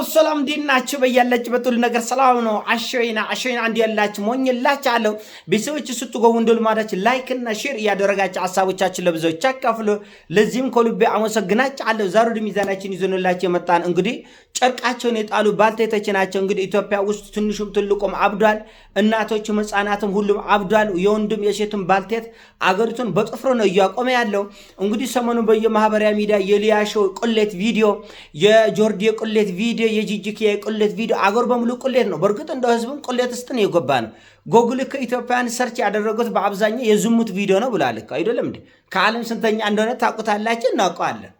ሰላም ዲናችሁ በያላችሁበት ሁሉ ነገር ሰላም ነው። አሸይና አንድ ያላችሁ ሞኝላችኋለሁ። ቤተሰቦች ስትገቡ እንደልማዳችሁ ላይክ እና ሼር እያደረጋችሁ ሐሳቦቻችሁን ለብዙዎች አካፍሉ። ለዚህም ከልቤ አመሰግናችኋለሁ። ዛሬ ወደ ሚዛናችን ይዘንላችሁ የመጣን እንግዲህ ጨርቃቸውን የጣሉ ባልቴቶች ናቸው። እንግዲህ ኢትዮጵያ ውስጥ ትንሹም ትልቁም አብዷል። እናቶችም ህፃናትም ሁሉም አብዷል። የወንድም የሴትም ባልቴት አገሪቱን በጥፍሮ ነው እያቆመ ያለው። እንግዲህ ሰሞኑን በየማህበራዊ ሚዲያ የሊያሾ ቁሌት ቪዲዮ የጆርዲ ቁሌት ቪዲዮ የጂጂኪያ ቁሌት ቪዲዮ አገር በሙሉ ቁሌት ነው። በርግጥ እንደ ህዝብም ቁሌት ውስጥ ነው የገባ ነው። ጎግል ከኢትዮጵያን ሰርች ያደረጉት በአብዛኛው የዝሙት ቪዲዮ ነው ብሏል እኮ አይደለም እንዴ? ከዓለም ስንተኛ እንደሆነ ታውቁታላችሁ፣ እናውቀዋለን።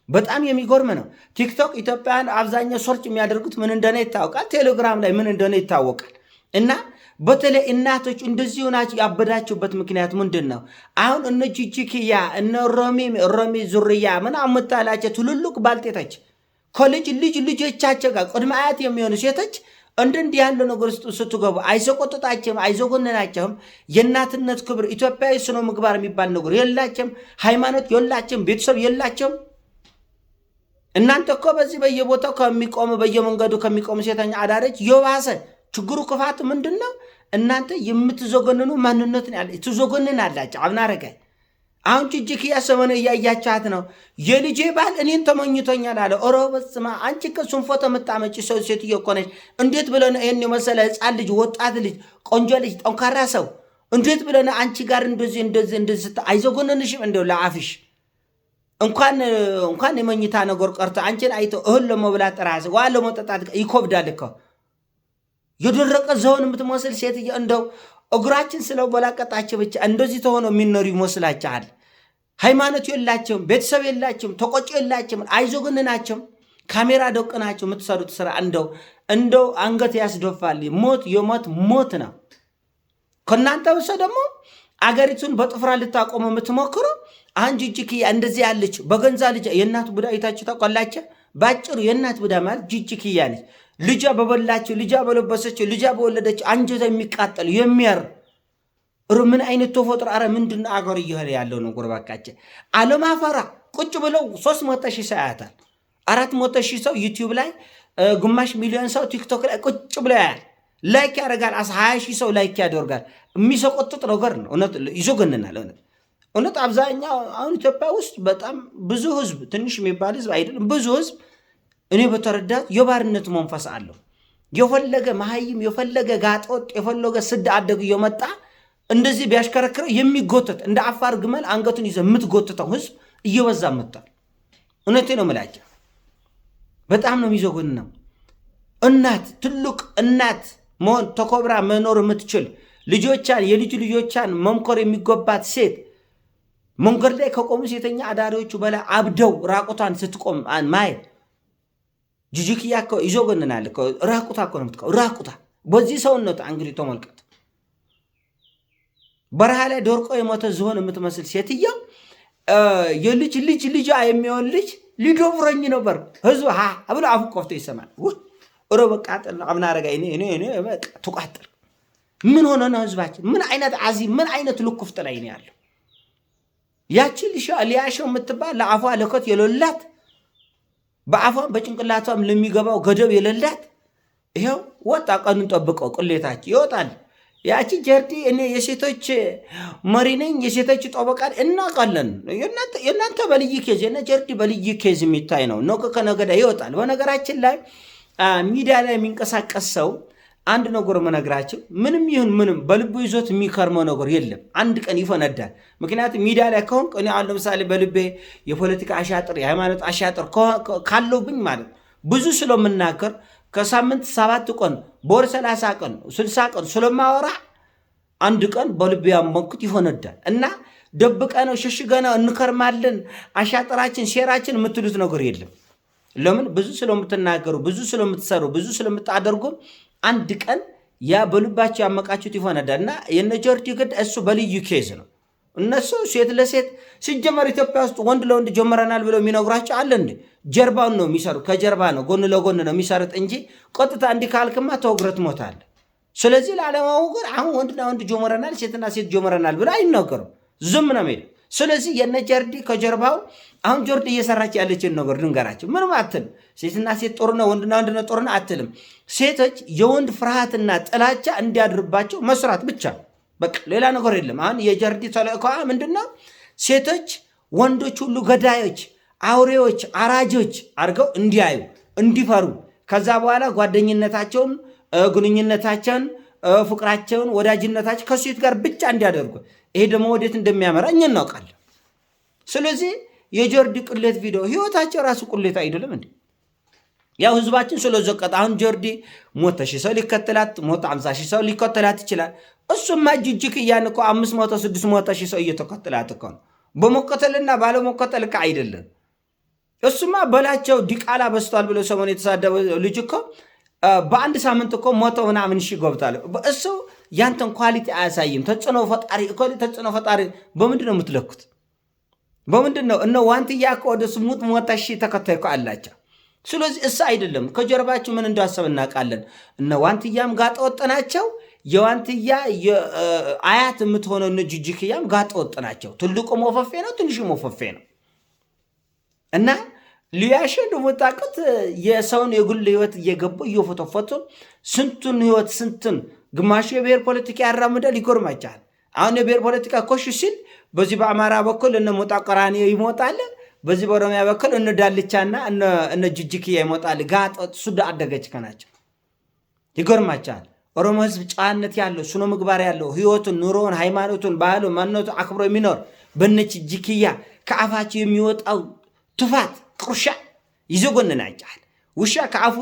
በጣም የሚጎርም ነው። ቲክቶክ ኢትዮጵያን አብዛኛው ሰርች የሚያደርጉት ምን እንደሆነ ይታወቃል። ቴሌግራም ላይ ምን እንደሆነ ይታወቃል። እና በተለይ እናቶች እንደዚህ ሆናችሁ ያበዳችሁበት ምክንያት ምንድን ነው? አሁን እነ ጂጂኪያ እነ ሮሚ ዙርያ ምን አምታላቸው ትልልቅ ባልቴቶች ከልጅ ልጆቻቸው ጋር ቅድመ አያት የሚሆኑ ሴቶች እንዲህ ያለ ነገር ውስጥ ስትገቡ አይዘቆጥጣቸውም፣ አይዘጎንናቸውም። የእናትነት ክብር ኢትዮጵያዊ ስነ ምግባር የሚባል ነገር የላቸውም። ሃይማኖት የላቸውም። ቤተሰብ የላቸውም። እናንተ እኮ በዚህ በየቦታው በየመንገዱ ከሚቆሙ ሴተኛ አዳሪዎች የባሰ ችግሩ ክፋት ምንድን ነው? እናንተ የምትዘጎንኑ ማንነት ትዘጎንናላችሁ። አብናረገ አሁን ጂጂኪያ ሰሞኑ እያያቻት ነው። የልጄ ባል እኔን ተመኝቶኛል አለ። ኦሮ በስማ አንቺ ከሱን ፎቶ የምታመጪ ሰው ሴትዮ እኮ ነች። እንዴት ብለን ይህን የመሰለ ህፃን ልጅ፣ ወጣት ልጅ፣ ቆንጆ ልጅ፣ ጠንካራ ሰው እንዴት ብለን አንቺ ጋር እንደዚህ አይዘጎንንሽም? እንደው ለአፍሽ እንኳን የመኝታ ነገር ቀርቶ አንቺን አይቶ እህል ለመብላት ራስ ዋ ለመጠጣት ይኮብዳል እኮ። የደረቀ ዘውን የምትመስል ሴትዮ እንደው እግራችን ስለበላቀጣቸው ብቻ እንደዚህ ተሆኖ የሚኖሩ ይመስላችኋል? ሃይማኖት የላቸውም፣ ቤተሰብ የላቸውም፣ ተቆጭ የላቸውም፣ አይዞግንናቸውም። ካሜራ ደቅናቸው የምትሰሩት ስራ እንደው አንገት ያስደፋል። የሞት ሞት ነው። ከእናንተ ብሶ ደግሞ አገሪቱን በጥፍራ ልታቆሙ የምትሞክሩ አሁን ጂጂኪያ እንደዚህ ያለች በገንዛ ልጅ የእናት ቡዳ አይታችሁ ታውቃላችሁ? ባጭሩ የእናት ቡዳ ማለት ጂጂኪያ ነች። ልጇ በበላቸው፣ ልጇ በለበሰችው፣ ልጇ በወለደችው አንጀት የሚቃጠል የሚያር ምን አይነት ተፈጥሮ! አረ ምንድነው አገር እየሆነ ያለው ነው? ጉርባካቸ አለማፈራ ቁጭ ብለው 300 ሺህ ሰው ያያታል። 400 ሺህ ሰው ዩቲዩብ ላይ፣ ግማሽ ሚሊዮን ሰው ቲክቶክ ላይ ቁጭ ብለው ያያል። ላይክ ያደርጋል። 20 ሺህ ሰው ላይክ ያደርጋል። የሚሰቆጥጥ ነገር ነው። እውነት ይዞገንናል። እውነት አብዛኛው አሁን ኢትዮጵያ ውስጥ በጣም ብዙ ህዝብ፣ ትንሽ የሚባል ህዝብ አይደለም፣ ብዙ ህዝብ እኔ በተረዳት የባርነት መንፈስ አለው። የፈለገ መሀይም፣ የፈለገ ጋጦጥ፣ የፈለገ ስድ አደግ እየመጣ እንደዚህ ቢያሽከረክረው የሚጎተት እንደ አፋር ግመል አንገቱን ይዘ የምትጎትተው ህዝብ እየበዛ መጥቷል። እውነቴ ነው የምላቸው። በጣም ነው የሚዘጉን ነው። እናት ትልቅ እናት መሆን ተኮብራ መኖር የምትችል ልጆቻን የልጅ ልጆቻን መምኮር የሚገባት ሴት መንገድ ላይ ከቆሙ ሴተኛ አዳሪዎቹ በላይ አብደው ራቁቷን ስትቆም ማየት ጂጂኪያ እኮ ይዞገንናል እኮ። ራቁታ እኮ ነው የምትቀው። ራቁታ በዚህ ሰውነት እንግዲህ ተመልከት። በረሃ ላይ ደርቆ የሞተ ዝሆን የምትመስል ሴትዮ የልጅ ልጇ የሚሆን ልጅ ሊደፍረኝ ነበር ህዝብ ብሎ አፉ ከፍቶ ይሰማል። ሮ በቃጠል አብናረጋ ትቋጥር። ምን ሆነ ነው ህዝባችን? ምን አይነት አዚም፣ ምን አይነት ልኩፍት ላይ ነው ያለው? ያቺ ሊያሸው የምትባል ለአፏ ለኮት የሌላት በአፏም በጭንቅላቷም ለሚገባው ገደብ የሌላት ይኸው ወጣ። ቀኑን ጠብቀው ቁሌታች ይወጣል። ያቺ ጀርዲ እኔ የሴቶች መሪ ነኝ የሴቶች ጠበቃ እናውቃለን። የእናንተ በልይ ኬዝ የነ ጀርዲ በልይ ኬዝ የሚታይ ነው። ነገ ከነገዳ ይወጣል። በነገራችን ላይ ሚዲያ ላይ የሚንቀሳቀስ ሰው አንድ ነገር መነግራቸው ምንም ይሁን ምንም በልቡ ይዞት የሚከርመው ነገር የለም። አንድ ቀን ይፈነዳል። ምክንያቱም ሚዲያ ላይ ከሆንክ እኔ አሁን ለምሳሌ በልቤ የፖለቲካ አሻጥር፣ የሃይማኖት አሻጥር ካለውብኝ ማለት ብዙ ስለምናገር ከሳምንት 7 ቀን በወር 30 ቀን 60 ቀን ስለማወራ አንድ ቀን በልቤ ያመንኩት ይፈነዳል። እና ደብቀ ነው ሸሽገ ነው እንከርማለን። አሻጥራችን ሴራችን የምትሉት ነገር የለም። ለምን? ብዙ ስለምትናገሩ፣ ብዙ ስለምትሰሩ፣ ብዙ ስለምታደርጉ አንድ ቀን ያ በልባቸው ያመቃችሁት ይፈነዳል። እና የነጆርዲ ግድ እሱ በልዩ ኬዝ ነው። እነሱ ሴት ለሴት ሲጀመር ኢትዮጵያ ውስጥ ወንድ ለወንድ ጀመረናል ብለው የሚነግሯቸው አለ እንዴ? ጀርባውን ነው የሚሰሩት። ከጀርባ ነው ጎን ለጎን ነው የሚሰሩት እንጂ ቀጥታ እንዲህ ካልክማ ተወግረት ሞታል። ስለዚህ ለዓለማወገር አሁን ወንድና ወንድ ጀመረናል፣ ሴትና ሴት ጀመረናል ብለው አይናገሩም። ዝም ነው የሚለው። ስለዚህ የነ ጀርዲ ከጀርባው አሁን ጆርዲ እየሰራች ያለችን ነገር ድንገራቸው ምንም አትልም። ሴትና ሴት ጦርነት ወንድና ወንድና ጦርነት አትልም። ሴቶች የወንድ ፍርሃትና ጥላቻ እንዲያድርባቸው መስራት ብቻ በቃ ሌላ ነገር የለም። አሁን የጀርዲ ተልእኮ ምንድነው? ሴቶች ወንዶች ሁሉ ገዳዮች፣ አውሬዎች፣ አራጆች አድርገው እንዲያዩ እንዲፈሩ፣ ከዛ በኋላ ጓደኝነታቸውን፣ ግንኙነታቸውን፣ ፍቅራቸውን፣ ወዳጅነታቸው ከሴት ጋር ብቻ እንዲያደርጉ። ይሄ ደግሞ ወዴት እንደሚያመራ እኛ እናውቃለን። ስለዚህ የጆርዲ ቅሌት ቪዲዮ ህይወታቸው ራሱ ቅሌት አይደለም እንዴ? ያው ህዝባችን ስለዘቀጠ አሁን ጆርዲ 100,000 ሰው ሊከተላት 150,000 ሰው ሊከተላት ይችላል። እሱማ ጅጅክ እያን እኮ 500 600,000 ሰው እየተከተላት እኮ ነው። በመከተልና ባለመከተል እኮ አይደለም። እሱማ በላቸው ዲቃላ በስቷል ብሎ ሰሞኑን የተሳደበ ልጅ እኮ በአንድ ሳምንት እኮ 100 ምናምን ሺህ ገብቷል። እሱ ያንተን ኳሊቲ አያሳይም። ተጽዕኖ ፈጣሪ በምንድን ነው የምትለኩት? በምንድን ነው? እነ ዋንትያ እኮ ወደ 800,000 ተከታይ እኮ አላቸው። ስለዚህ እሱ አይደለም ከጀርባችሁ ምን እንዳሰብ እናውቃለን። እነ ዋንትያም ጋጠ ወጥ ናቸው። የዋንትያ አያት የምትሆነው እነ ጅጅክያም ጋጠ ወጥ ናቸው። ትልቁ ሞፈፌ ነው፣ ትንሹ ሞፈፌ ነው። እና ሊያሸን ወጣቀት የሰውን የግል ህይወት እየገቡ እየፎቶፎቱ ስንቱን ህይወት ስንቱን ግማሹ የብሔር ፖለቲካ ያራምዳል። ይጎርማቻል። አሁን የብሔር ፖለቲካ ኮሽ ሲል በዚህ በአማራ በኩል እነ ሞጣ ቀራኒ ይሞጣል፣ በዚህ በኦሮሚያ በኩል እነ ዳልቻና እነ ጅጅክያ ይሞጣል። ጋጥ ሱዳ አደገች ከናቸው። ይጎርማቻል። ኦሮሞ ህዝብ ጨዋነት ያለው ስነ ምግባር ያለው ህይወቱን፣ ኑሮውን፣ ሃይማኖቱን፣ ባህሉን፣ ማንነቱን አክብሮ የሚኖር በነች ጅጅክያ ከአፋቸው የሚወጣው ትፋት ቁርሻ ይዘጎንናጫል። ውሻ ከአፉ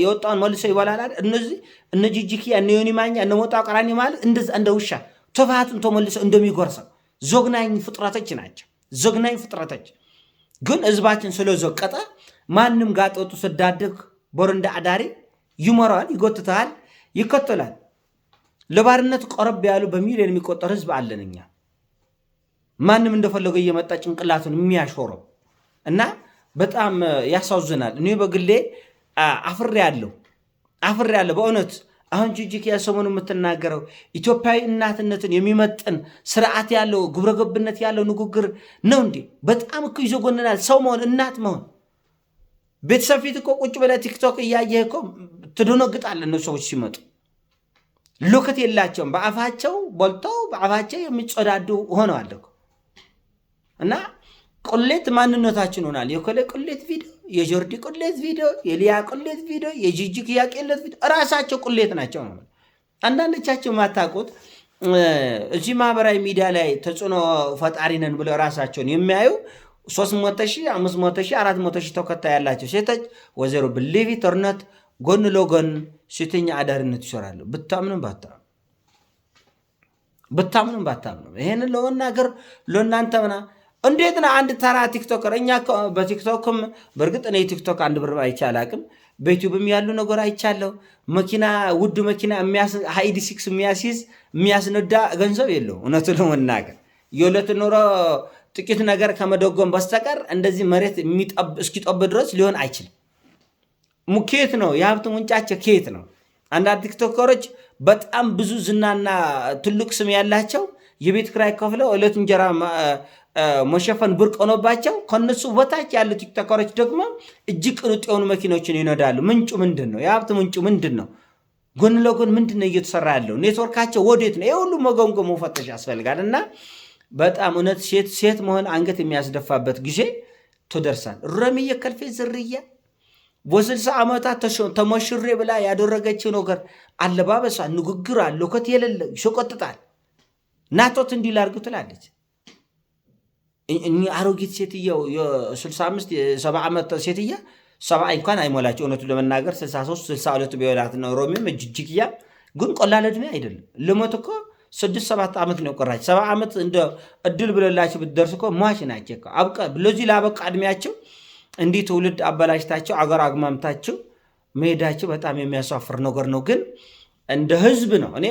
የወጣውን መልሶ ይበላል። እነዚህ እነ ጅጅክያ እነ ዮኒ ማኛ እነ ሞጣ ቀራኒ ማለት እንደዛ እንደ ውሻ ትፋቱን ተመልሰው እንደሚጎርሰው ዞግናኝ ፍጥረቶች ናቸው። ዞግናኝ ፍጥረቶች ግን ህዝባችን ስለዘቀጠ ማንም ጋጠወጡ ስዳደግ ቦረንዳ አዳሪ ይመራዋል፣ ይጎትታል፣ ይከተላል። ለባርነት ቆረብ ያሉ በሚሊዮን የሚቆጠር ህዝብ አለን እኛ። ማንም እንደፈለገ እየመጣ ጭንቅላቱን የሚያሾረው እና በጣም ያሳዝናል። እኔ በግሌ አፍሬያለሁ በእውነት። አሁን ጅጅክያ ሰሞኑን የምትናገረው ኢትዮጵያዊ እናትነትን የሚመጥን ስርዓት ያለው ግብረገብነት ያለው ንግግር ነው እንዴ? በጣም እኮ ይዘጎንናል። ሰው መሆን እናት መሆን ቤተሰብ ፊት እኮ ቁጭ ብለህ ቲክቶክ እያየህ እኮ ትደነግጣለህ። እነሱ ሰዎች ሲመጡ ሎከት የላቸውም። በአፋቸው ቦልተው በአፋቸው የሚጸዳዱ ሆነዋል እኮ እና ቁሌት ማንነታችን ሆናል። የኮለ ቁሌት ቪዲዮ፣ የጆርዲ ቁሌት ቪዲዮ፣ የሊያ ቁሌት ቪዲዮ፣ የጂጂክያ ቁሌት ቪዲዮ ራሳቸው ቁሌት ናቸው ነው። አንዳንዶቻቸው ማታውቁት እዚህ ማህበራዊ ሚዲያ ላይ ተጽዕኖ ፈጣሪ ነን ብለው ራሳቸውን የሚያዩ 300,000 500,000 400,000 ተከታይ ያላቸው ሴቶች ወዘሮ ብሊቪ ጦርነት ጎን ለጎን ሴተኛ አዳሪነት ይሰራሉ። ብታምኑም ባታምኑም ይሄንን ለመናገር ለእናንተ ምና እንዴት ነው አንድ ተራ ቲክቶከር? እኛ በቲክቶክም በእርግጥ እኔ ቲክቶክ አንድ ብር አይቼ አላቅም። በዩቲዩብም ያሉ ነገር አይቻለሁ። መኪና ውድ መኪና ሃይዲ 6 የሚያስነዳ ገንዘብ የለው። እውነቱ ለመናገር የዕለት ኑሮ ጥቂት ነገር ከመደጎም በስተቀር እንደዚህ መሬት እስኪጠብ ድረስ ሊሆን አይችልም። ሙኬት ነው የሀብት ምንጫቸው ኬት ነው። አንዳንድ ቲክቶከሮች በጣም ብዙ ዝናና ትልቅ ስም ያላቸው የቤት ክራይ ከፍለው ዕለት እንጀራ መሸፈን ብርቅ ሆኖባቸው ከነሱ በታች ያሉ ቲክቶከሮች ደግሞ እጅግ ቅንጡ የሆኑ መኪኖችን ይነዳሉ። ምንጩ ምንድን ነው? የሀብት ምንጩ ምንድን ነው? ጎን ለጎን ምንድን ነው እየተሰራ ያለው? ኔትወርካቸው ወዴት ነው? የሁሉ መገምገም መፈተሽ ያስፈልጋል። እና በጣም እውነት ሴት መሆን አንገት የሚያስደፋበት ጊዜ ትደርሳል። ረምዬ ከልፌ ዝርያ በ60 ዓመታት ተሞሽሬ ብላ ያደረገችው ነገር አለባበሷ፣ ንግግሯ ሎከት የሌለ ይሸቆጥጣል። ናቶት እንዲል አድርጉ ትላለች። አሮጊት ሴትየው የ65 70 ዓመት ሴትያ 70 እንኳን አይሞላቸው እውነቱ ለመናገር 63 62 ቢሆናት ነው። ሮሚም ጅጅክያ ግን ቆላል ዕድሜ አይደለም። ልሞት እኮ 6-7 ዓመት ነው ቆራች። 70 ዓመት እንደ እድል ብለላቸው ብትደርስ እኮ ሟች ናቸው እኮ አብቀ ለዚህ ላበቃ ዕድሜያቸው እንዲህ ትውልድ አበላሽታቸው አገር አግማምታቸው መሄዳቸው በጣም የሚያሳፍር ነገር ነው። ግን እንደ ህዝብ ነው። እኔ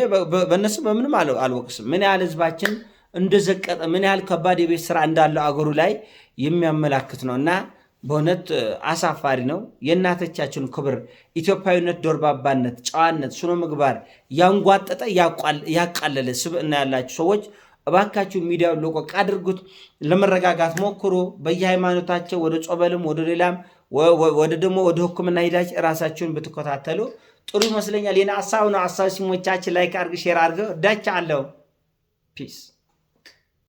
በእነሱ በምንም አልወቅስም። ምን ያህል ህዝባችን እንደዘቀጠ ምን ያህል ከባድ የቤት ስራ እንዳለው አገሩ ላይ የሚያመላክት ነው እና በእውነት አሳፋሪ ነው። የእናቶቻችን ክብር፣ ኢትዮጵያዊነት፣ ዶርባባነት፣ ጨዋነት፣ ስነ ምግባር ያንጓጠጠ ያቃለለ ስብዕና ያላቸው ሰዎች እባካችሁ ሚዲያውን ለቆቅ አድርጉት። ለመረጋጋት ሞክሩ። በየሃይማኖታቸው ወደ ጾበልም ወደ ሌላም ወደ ደግሞ ወደ ሕክምና ሄዳችሁ ራሳችሁን ብትከታተሉ ጥሩ ይመስለኛል። የኔ ሐሳብ ነው። ሐሳብ ሲሞቻችን ላይክ አድርግ፣ ሼር አድርገው። እዳቻለሁ። ፒስ